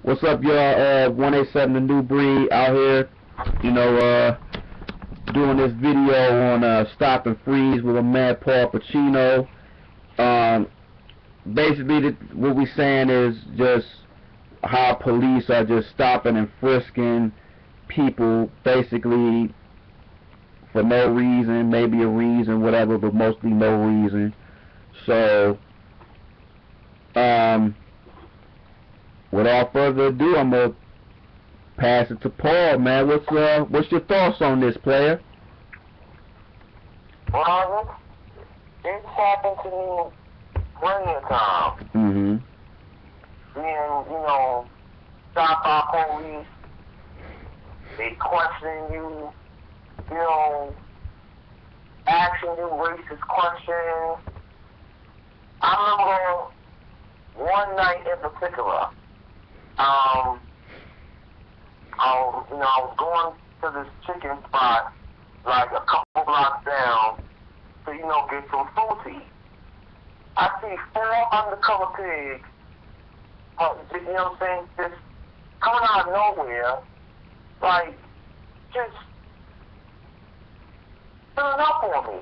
What's up, y'all? 187 The New Breed out here, doing this video on Stop and Freeze with a man, Paul Pacino. Basically, what we saying is just how police are just stopping and frisking people, basically, for no reason, maybe a reason, whatever, but mostly no reason. So, without further ado, I'm gonna pass it to Paul, man. What's your thoughts on this, player? Well, it's happened to me plenty of times. Mm-hmm. Being, stopped by police, they question you, asking you racist questions. I remember one night in particular, I was going to this chicken spot, like a couple blocks down, to, get some food to eat. I see 4 undercover pigs, just coming out of nowhere, like, just filling up on me.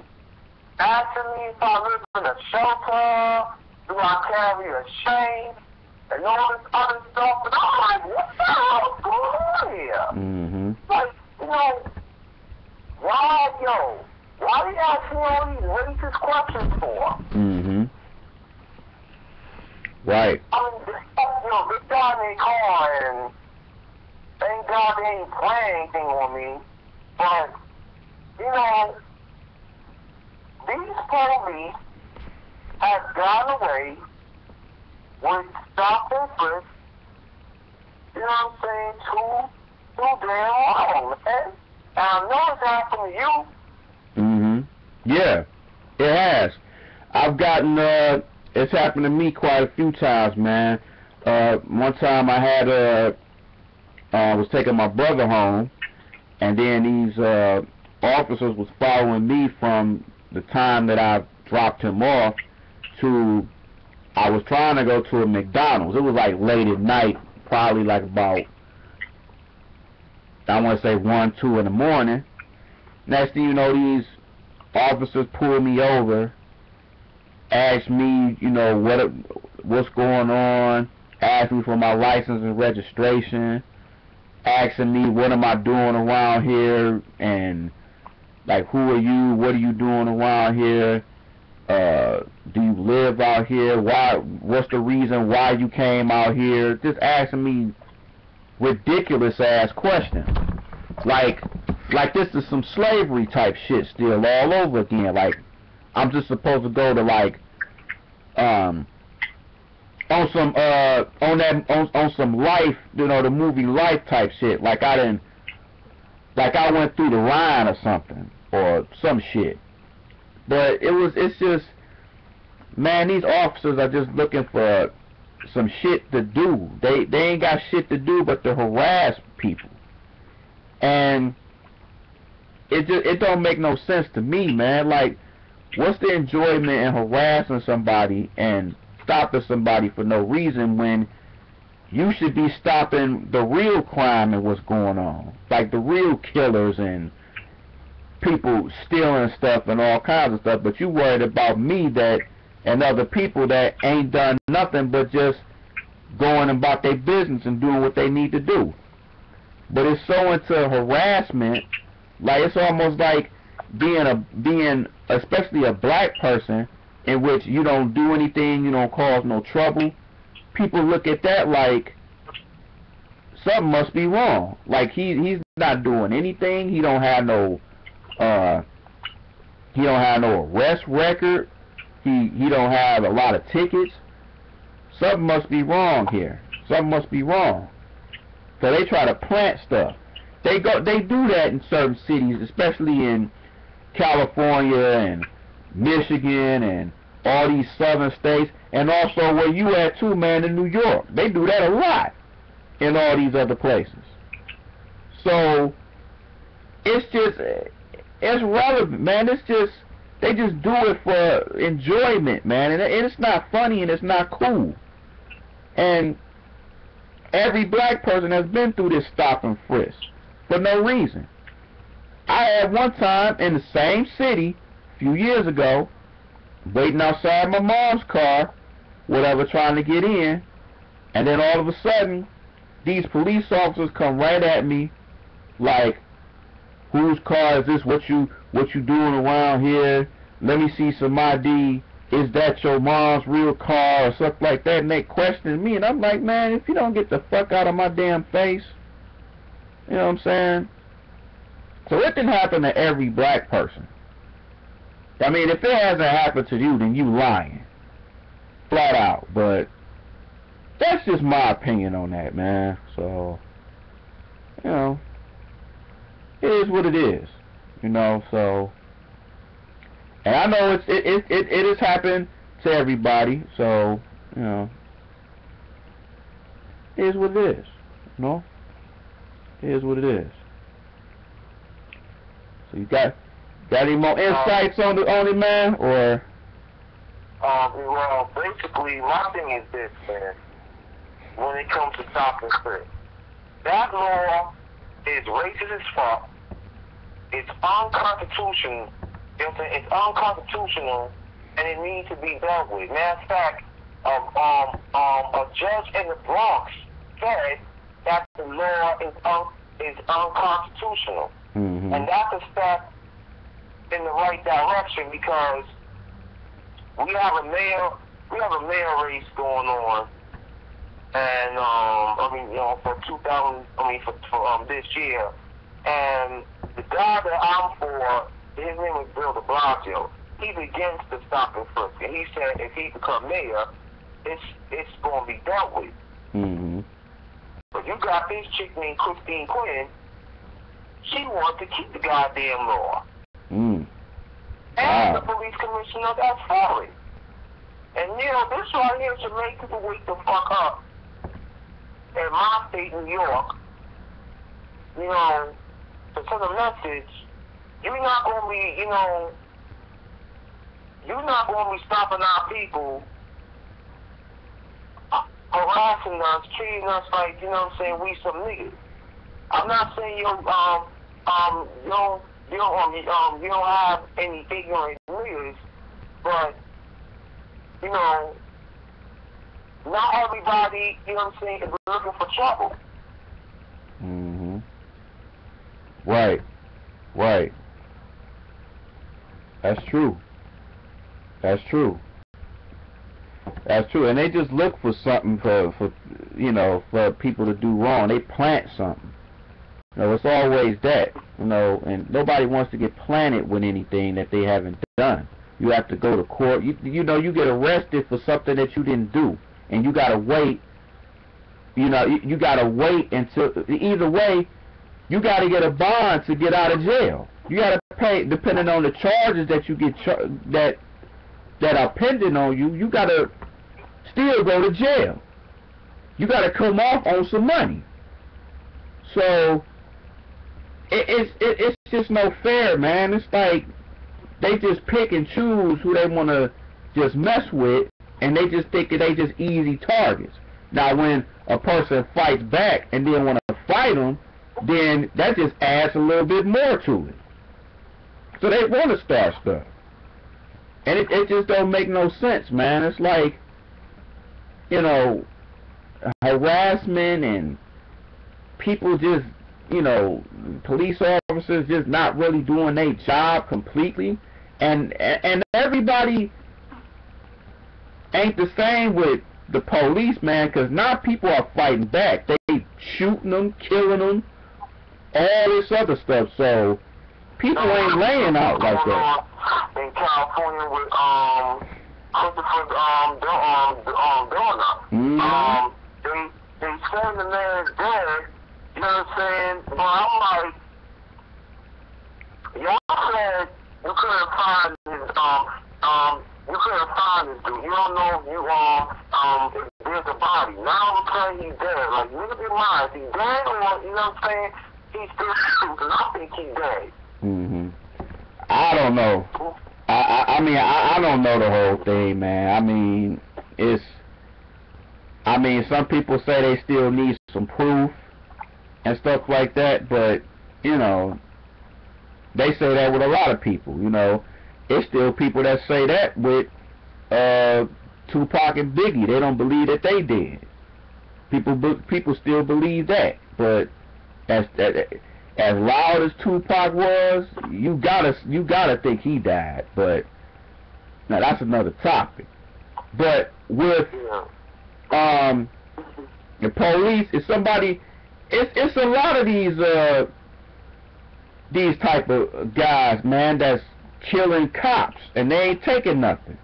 Asking me if I live in a shelter, do I carry a chain, and all this other stuff, and I'm like, what the hell is going on here? Mm-hmm. Like, why are you asking me all these racist questions for? Mm-hmm. Right. This guy named Car, and thank God they ain't playing anything on me, but, these police have gone away with stop and frisk, too damn long, man. And I know it's happened to you. Mm-hmm. Yeah, it has. I've gotten, it's happened to me quite a few times, man. One time I had, was taking my brother home, and then these, officers was following me from the time that I dropped him off to, I was trying to go to a McDonald's. It was like late at night, probably like about, I want to say 1, 2 in the morning. Next thing you know, these officers pull me over, ask me, what's going on, ask me for my license and registration, asking me what am I doing around here, and like, who are you, what are you doing around here, do you live out here, what's the reason why you came out here, just asking me ridiculous ass questions, like this is some slavery type shit still all over again. Like, I'm just supposed to go to, like, on some Life, the movie Life type shit, like I went through the line or something, or some shit. But it's just, man, these officers are just looking for some shit to do. They ain't got shit to do but to harass people. And it don't make no sense to me, man. Like, what's the enjoyment in harassing somebody and stopping somebody for no reason when you should be stopping the real crime and what's going on, like the real killers and people stealing stuff and all kinds of stuff, but you worried about me and other people that ain't done nothing but just going about their business and doing what they need to do. But it's so into harassment, like it's almost like being especially a black person, in which you don't do anything, you don't cause no trouble. People look at that like something must be wrong. Like he's not doing anything. He don't have no arrest record. He don't have a lot of tickets. Something must be wrong here. Something must be wrong. So they try to plant stuff. They do that in certain cities, especially in California and Michigan and all these southern states, and also where you at too, man, in New York. They do that a lot in all these other places. So it's relevant, man. They just do it for enjoyment, man, and it's not funny and it's not cool. And Every black person has been through this stop and frisk for no reason. I had one time in the same city a few years ago, waiting outside my mom's car, whatever, trying to get in, and then all of a sudden, these police officers come right at me like, whose car is this? What you doing around here? Let me see some ID. Is that your mom's real car or something like that? And they questioning me, and I'm like, man, if you don't get the fuck out of my damn face, you know what I'm saying? So it didn't happen to every black person. I mean, if it hasn't happened to you, then you lying, flat out. But that's just my opinion on that, man. So, you know, it is what it is, you know. So. And I know it has happened to everybody, so, you know, it is what it is, you know? It is what it is. So you got any more insights on it, man, or? Well, basically, my thing is this, man, when it comes to stop and frisk. That law is racist as fuck. It's unconstitutional. It's unconstitutional, and it needs to be dealt with. Matter of fact, a judge in the Bronx said that the law is unconstitutional, and that's a step in the right direction because we have a mayor race going on, and I mean, you know, for this year, and the guy that I'm for. His name is Bill de Blasio. He's against the stop and frisk. And he said if he become mayor, it's going to be dealt with. But you got this chick named Christine Quinn. She wants to keep the goddamn law. And the police commissioner that's for it. And, you know, this right here should make people wake the fuck up. In my state, New York, you know, to send a message. You're not going to be, you know, you're not going to be stopping our people, harassing us, treating us like, you know what I'm saying, we some niggas. I'm not saying you don't have any ignorant niggas, but, you know, not everybody, you know what I'm saying, is looking for trouble. Right. That's true. And they just look for something for you know, for people to do wrong. They plant something. You know, it's always that, you know, and nobody wants to get planted with anything that they haven't done. You have to go to court. You know, you get arrested for something that you didn't do, and you gotta wait. You know, you gotta wait until, either way, you gotta get a bond to get out of jail. You gotta pay, depending on the charges that you get that are pending on you. You gotta still go to jail. You gotta come off on some money. So it's just no fair, man. It's like they just pick and choose who they wanna just mess with, and they just think that they just easy targets. Now, when a person fights back and then wanna fight them, then that just adds a little bit more to it. So they want to start stuff. And it just don't make no sense, man. It's like, you know, harassment and people just, you know, police officers just not really doing their job completely. And everybody ain't the same with the police, man, because now people are fighting back. They shooting them, killing them, all this other stuff. So people ain't laying out like that. In California with Christopher Donut. They saying the man's dead. You know what I'm saying? But I'm like, y'all said you couldn't find his dude. You don't know if there's a body. Now I'm saying he's dead. Like, nigga be lying. Is he dead or, you know what I'm saying? He's still shooting. I think he's dead. I don't know. I mean, I don't know the whole thing, man. I mean, I mean, some people say they still need some proof and stuff like that, but, you know, they say that with a lot of people, you know. It's still people that say that with Tupac and Biggie. They don't believe that they did. People still believe that, but as loud as Tupac was, you gotta think he died. But now that's another topic. But with the police, it's a lot of these type of guys, man, that's killing cops and they ain't taking nothing.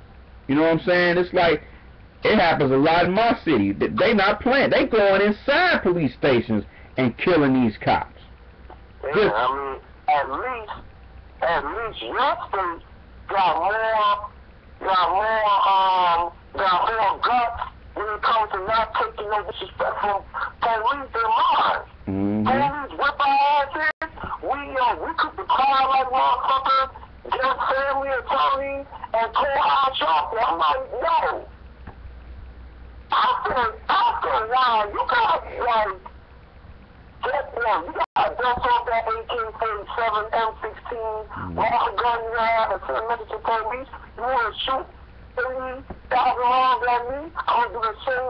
You know what I'm saying? It's like it happens a lot in my city. They not playing. They going inside police stations and killing these cops. Yeah, I mean, at least your state got more guts when it comes to not taking no disrespect from police in mind. Police whip our asses. We could be crying like motherfuckers, get family attorney, and call our shop. I'm like, yo. After a while, you got like. You got dust off that AK-47, M16, all the gun you have, and send a message to police. You want to shoot 30,000 rounds at me? I'm going to do the same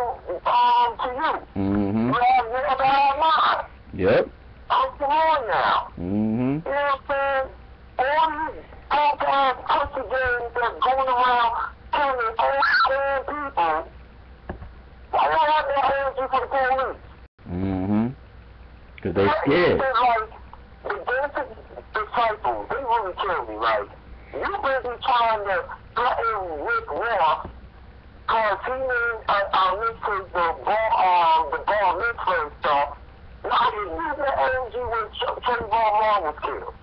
to you. You have mine. Yep. Come on now. You know what I'm saying? All these punk-ass pussy games that's going around killing old people, why don't have that energy for the police? Because they scared. Like, the basic disciples, they really kill me. Like, you busy trying to threaten Rick Ross because he made mixtape the ball mixtape stuff. Why did you use that energy when Trayvon Martin was killed?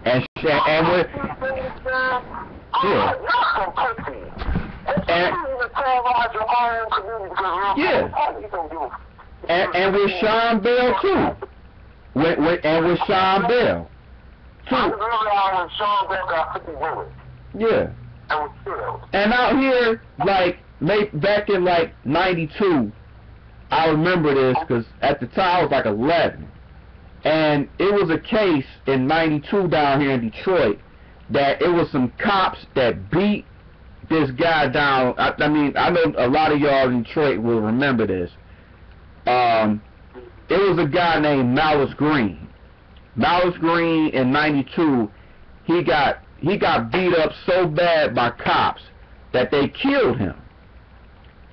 And with and with Sean Bell too. With Sean Bell too. Sean Bell got 50 bullets. Yeah. And was killed. And out here, like back in like '92, I remember this because at the time I was like 11. And it was a case in '92 down here in Detroit that it was some cops that beat this guy down. I mean, I know a lot of y'all in Detroit will remember this. It was a guy named Malice Green. Malice Green in '92, he got beat up so bad by cops that they killed him.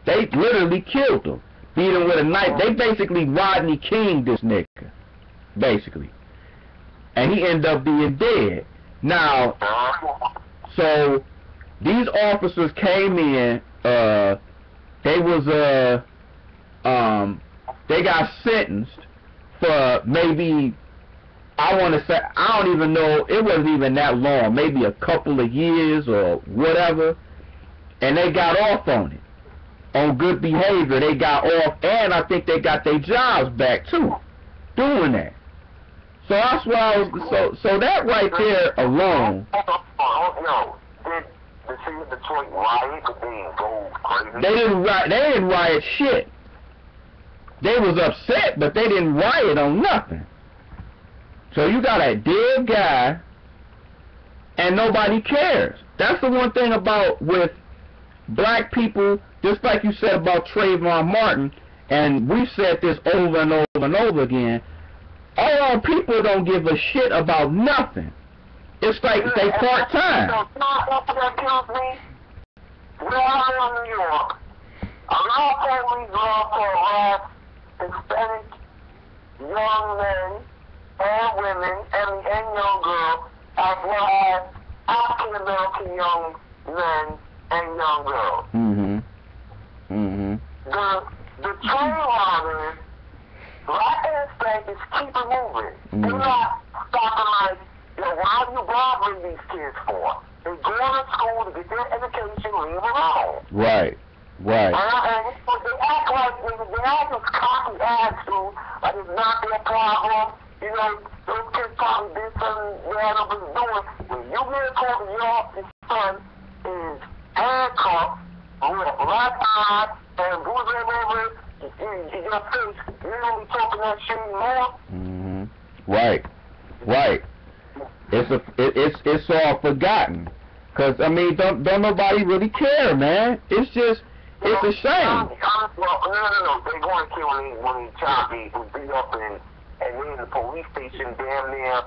They literally killed him. Beat him with a knife. They basically Rodney King'd this nigga. Basically. And he ended up being dead. Now, so these officers came in, they got sentenced for maybe, I want to say, I don't even know, it wasn't even that long, maybe a couple of years or whatever, and they got off on it. On good behavior, they got off, and I think they got their jobs back too, doing that. So that's why I was, so that right there alone. Did the city of Detroit riot? Did they go crazy? They didn't riot shit. They was upset, but they didn't riot on nothing. So you got a dead guy, and nobody cares. That's the one thing about with black people, just like you said about Trayvon Martin, and we've said this over and over and over again, all our people don't give a shit about nothing. It's like they part-time. That kills me. When I live in New York, a lot of families love to harass Hispanic young men and women and young girls, as well as African-American young men and young girls. The train riders, black and Hispanic, is keep moving. They're not stopping like, why are you bothering these kids for? They're going to school to get their education, leave them alone. Right. And they act like they act as cocky attitude, like it's not their problem. You know, those kids probably did something they had up doing. When you get told your son is handcuffed with a black eye and blue your face, you don't be talking that shit anymore. Right. Right. It's all forgotten. Cause I mean, don't nobody really care, man. It's just, it's a shame. Well, no. They going to kill when he child beat up and then the police station damn near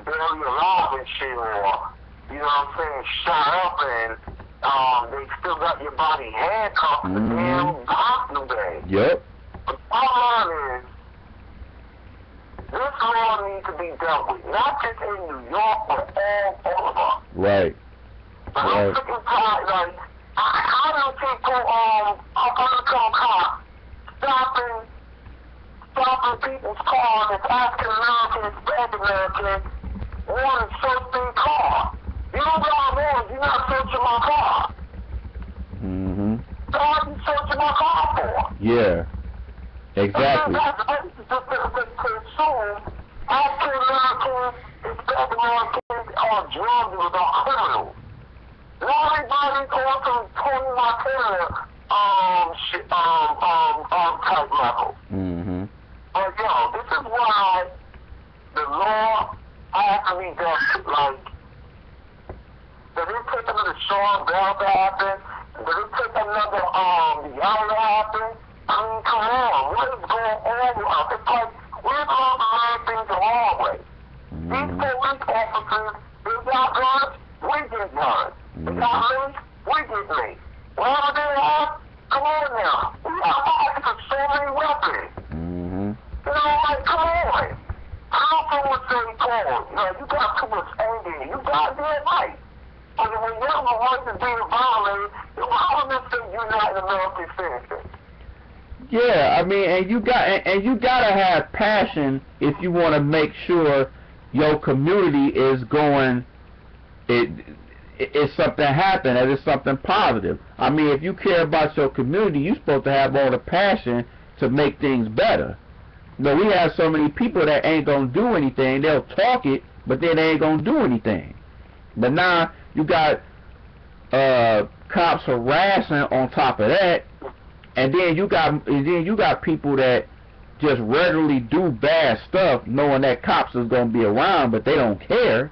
barely alive and shit, or you know what I'm saying, shot up and they still got your body handcuffed in the damn hospital bed. Yep. The problem is, this law needs to be dealt with, not just in New York, but all over. Right. But I'm sick and tired, like, how do people, undercover cops, stopping people's cars and African Americans, Black Americans, wanting to search their car? You know what I'm doing? You're not searching my car. So what are you searching my car for? Yeah. Exactly. African Americans and Black Americans are drug dealers, are criminals. Not everybody's going to Tony Montana type level. But yo, this is why the law has to be done. Like, did it take another Sean Bell to happen? Did it take another Yellow to happen? I mean, come on, what is going on with us? It's like, we're going to learn things the wrong way. These police officers, they got guns, we get guns. They got mace, we get mace. Whatever they have, come on now. We got officers, so many weapons. You know, like, come on. I don't know what they call. You know, you got too much anger. You got that right. But when you're the one that's being violated, you always say you're not an American citizen. Yeah, I mean, and you gotta have passion if you want to make sure your community is going. It's something happen, that it's something positive. I mean, if you care about your community, you're supposed to have all the passion to make things better. No, we have so many people that ain't gonna do anything. They'll talk it, but then they ain't gonna do anything. But now you got cops harassing on top of that. And then you got people that just regularly do bad stuff, knowing that cops is gonna be around, but they don't care.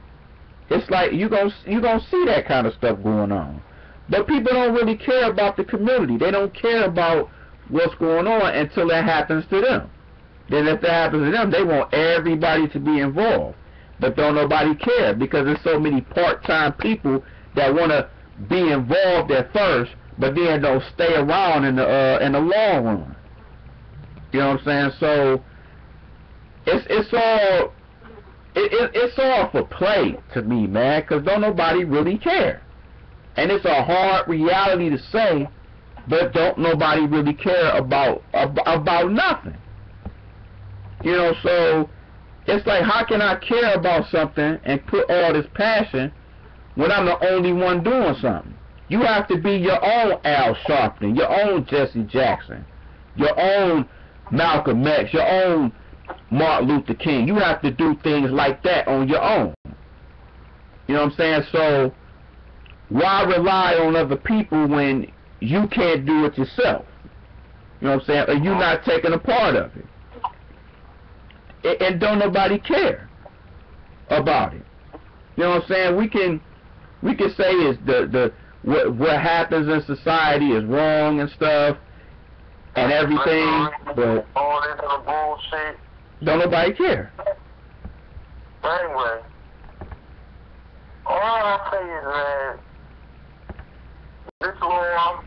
It's like you gonna see that kind of stuff going on. But people don't really care about the community. They don't care about what's going on until that happens to them. Then if that happens to them, they want everybody to be involved. But don't nobody care because there's so many part-time people that want to be involved at first, but then don't stay around in the long run. You know what I'm saying? So it's all for play to me, man, because don't nobody really care. And it's a hard reality to say, but don't nobody really care about nothing. You know, so it's like, how can I care about something and put all this passion when I'm the only one doing something? You have to be your own Al Sharpton, your own Jesse Jackson, your own Malcolm X, your own Martin Luther King. You have to do things like that on your own. You know what I'm saying? So why rely on other people when you can't do it yourself? You know what I'm saying? Or you're not taking a part of it. And don't nobody care about it. You know what I'm saying? We can say is what happens in society is wrong and stuff and everything, but all this other bullshit. Don't nobody care. Anyway, all I'll say is that this law,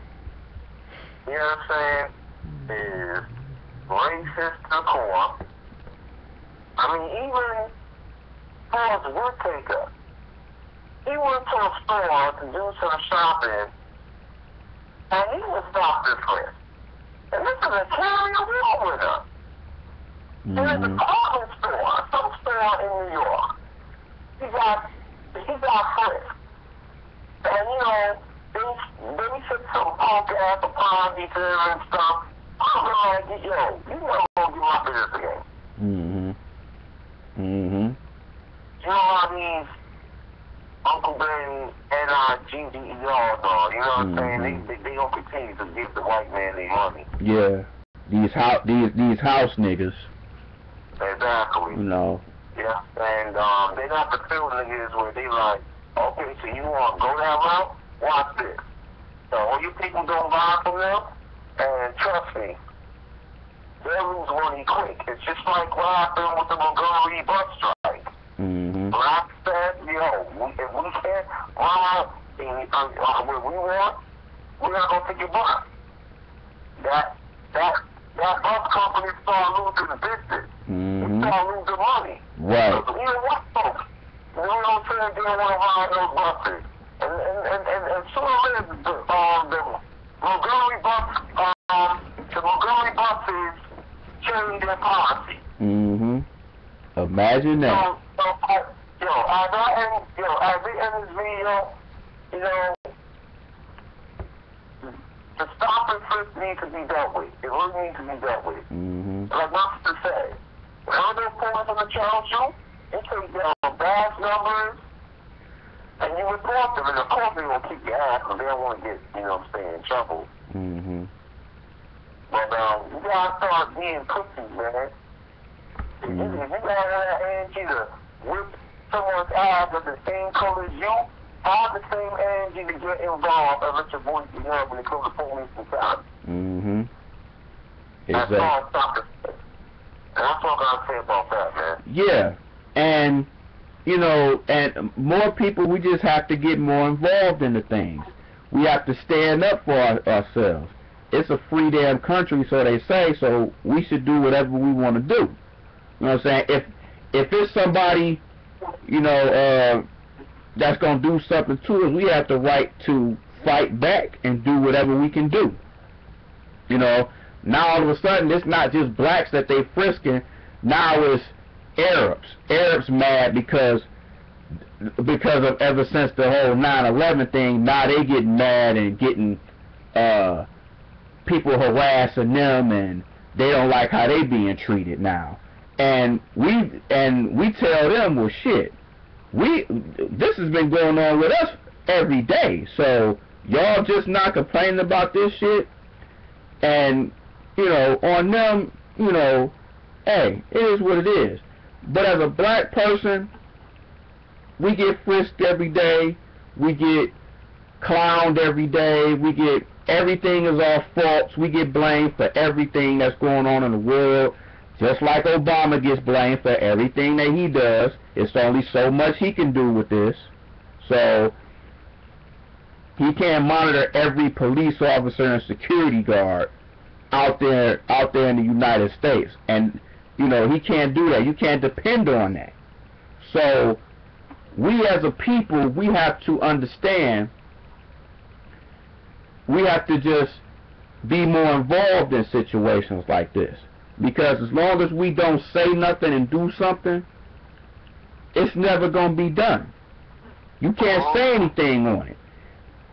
you know what I'm saying, is racist to the core. I mean, even Paul's Woodtaker, he went to a store to do some shopping, and he was stopped this list. And this is a carry along with her. In a department store, some store in New York. He got frisked. And you know, they took some punk ass apology to him and stuff. I'm like, yo, you never gonna do my business again. You know what I mean? Uncle Ben NIGGER, dog. You know what I'm saying? They gonna continue to give the white man their money. Yeah. These house niggas. Exactly. You know. Yeah, and they got the few niggas where they like, okay, so you want to go that route? Watch this. So all you people don't buy from them, and trust me, they'll lose money quick. It's just like what happened with the Montgomery bus strike. Mm-hmm. Black said, yo, if we can't run what we want, we're not going to take your bus. That bus company start losing business. Mm-hmm. They start losing money. Right. Because we don't want folks. You know what I'm saying? They don't want to ride those buses. And soon as the Montgomery buses change their policy. Mm-hmm. Imagine that. As we end this video, you know, the stop and frisk needs to be dealt with. It really needs to be dealt with. Mm-hmm. Like Master said, whenever those points on the challenge you, they take down badge numbers, and you report them, and of course they will keep your ass, because they don't want to get, you know what I'm saying, in trouble. Mm-hmm. But you gotta start being pussies, man. If you got an energy to whip someone's ass with the same color as you, have the same energy to get involved and let your voice be heard when it comes to police brutality. Mm-hmm. That's Exactly. all I'm talking about. And that's all I gotta say about that, man. Yeah, and you know, and more people, we just have to get more involved in the things. We have to stand up for ourselves. It's a free damn country, so they say, so we should do whatever we want to do. You know what I'm saying? If it's somebody, you know, that's going to do something to us, we have the right to fight back and do whatever we can do. You know, now all of a sudden, it's not just blacks that they frisking, now it's Arabs. Arabs mad because of ever since the whole 9/11 thing, now they getting mad and getting people harassing them, and they don't like how they being treated now. And we tell them, well, shit, this has been going on with us every day, so y'all just not complaining about this shit. And you know, on them, you know, hey, it is what it is. But as a black person, we get frisked every day, we get clowned every day, we get, everything is our faults, we get blamed for everything that's going on in the world, just like Obama gets blamed for everything that he does. It's only so much he can do with this, so he can't monitor every police officer and security guard out there in the United States, and you know, he can't do that. You can't depend on that. So we as a people, we have to understand, we have to just be more involved in situations like this, because as long as we don't say nothing and do something, it's never going to be done. You can't say anything on it.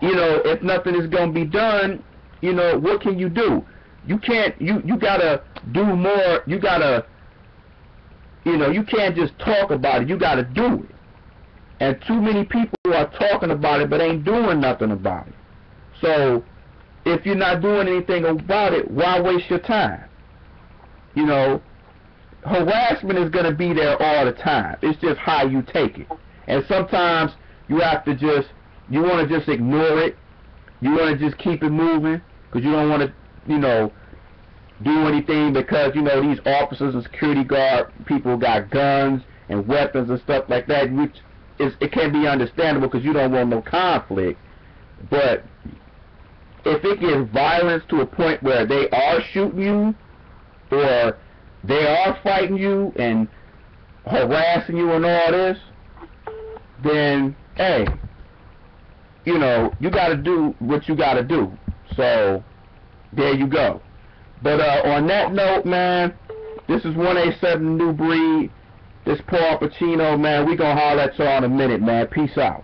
You know, if nothing is going to be done, you know, what can you do? You can't, you gotta do more, you gotta, you know, you can't just talk about it, you gotta do it. And too many people are talking about it but ain't doing nothing about it. So, if you're not doing anything about it, why waste your time? You know, harassment is gonna be there all the time. It's just how you take it. And sometimes you have to just, you wanna just ignore it, you wanna just keep it moving, because you don't wanna, you know, do anything, because, you know, these officers and security guard people got guns and weapons and stuff like that, which is, it can be understandable because you don't want no conflict. But if it gets violence to a point where they are shooting you, or they are fighting you and harassing you and all this, then, hey, you know, you got to do what you got to do. So, there you go. But on that note, man, this is 187 New Breed. This Paul Pacino, man. We gonna holler at y'all in a minute, man. Peace out.